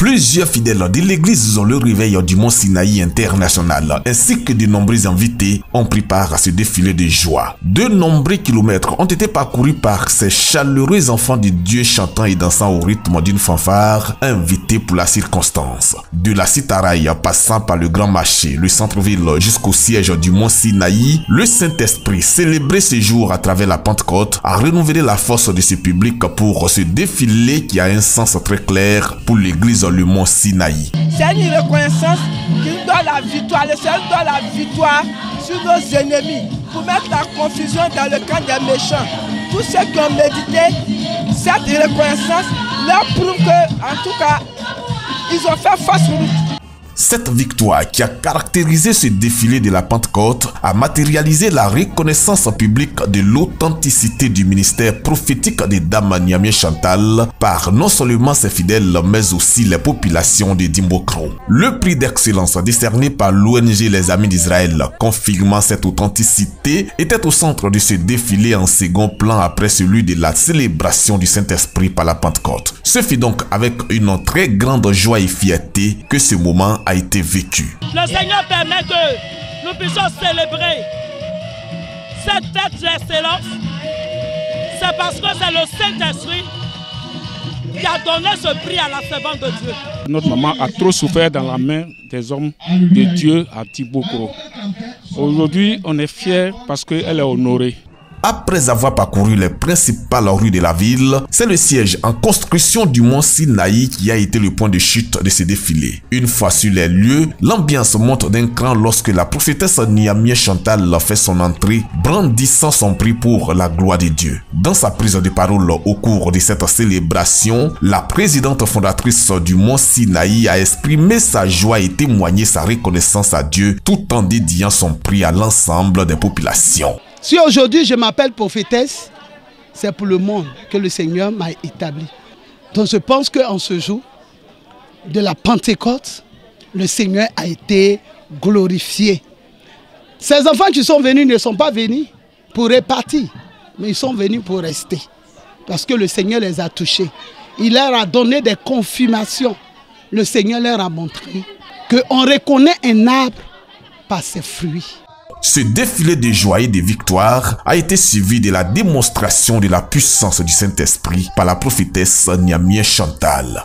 Plusieurs fidèles de l'église ont le réveil du Mont Sinaï international, ainsi que de nombreux invités ont pris part à ce défilé de joie. De nombreux kilomètres ont été parcourus par ces chaleureux enfants de Dieu chantant et dansant au rythme d'une fanfare invités pour la circonstance. De la Citaraï passant par le Grand Marché, le centre-ville jusqu'au siège du Mont Sinaï, le Saint-Esprit célébré ce jour à travers la Pentecôte a renouvelé la force de ce public pour ce défilé qui a un sens très clair pour l'église le Mont Sinaï. C'est une reconnaissance qui nous donne la victoire. Le Seigneur nous donne la victoire sur nos ennemis pour mettre la confusion dans le camp des méchants. Tous ceux qui ont médité cette reconnaissance leur prouve que, en tout cas, ils ont fait face route. Cette victoire qui a caractérisé ce défilé de la Pentecôte a matérialisé la reconnaissance publique de l'authenticité du ministère prophétique de Dame Niamey Chantal par non seulement ses fidèles mais aussi les populations de Dimbokro. Le prix d'excellence décerné par l'ONG Les Amis d'Israël confirmant cette authenticité était au centre de ce défilé en second plan après celui de la célébration du Saint-Esprit par la Pentecôte. Ce fut donc avec une très grande joie et fierté que ce moment a été vécu. Le Seigneur permet que nous puissions célébrer cette fête d'excellence. C'est parce que c'est le Saint-Esprit qui a donné ce prix à la servante de Dieu. Notre maman a trop souffert dans la main des hommes de Dieu à Dimbokro. Aujourd'hui, on est fiers parce qu'elle est honorée. Après avoir parcouru les principales rues de la ville, c'est le siège en construction du Mont Sinaï qui a été le point de chute de ce défilé. Une fois sur les lieux, l'ambiance monte d'un cran lorsque la prophétesse Niamey Chantal fait son entrée, brandissant son prix pour la gloire de Dieu. Dans sa prise de parole au cours de cette célébration, la présidente fondatrice du Mont Sinaï a exprimé sa joie et témoigné sa reconnaissance à Dieu tout en dédiant son prix à l'ensemble des populations. Si aujourd'hui je m'appelle prophétesse, c'est pour le monde que le Seigneur m'a établi. Donc je pense qu'en ce jour de la Pentecôte, le Seigneur a été glorifié. Ces enfants qui sont venus ne sont pas venus pour repartir, mais ils sont venus pour rester. Parce que le Seigneur les a touchés. Il leur a donné des confirmations. Le Seigneur leur a montré qu'on reconnaît un arbre par ses fruits. Ce défilé de joie et de victoire a été suivi de la démonstration de la puissance du Saint-Esprit par la prophétesse Niamey Chantal.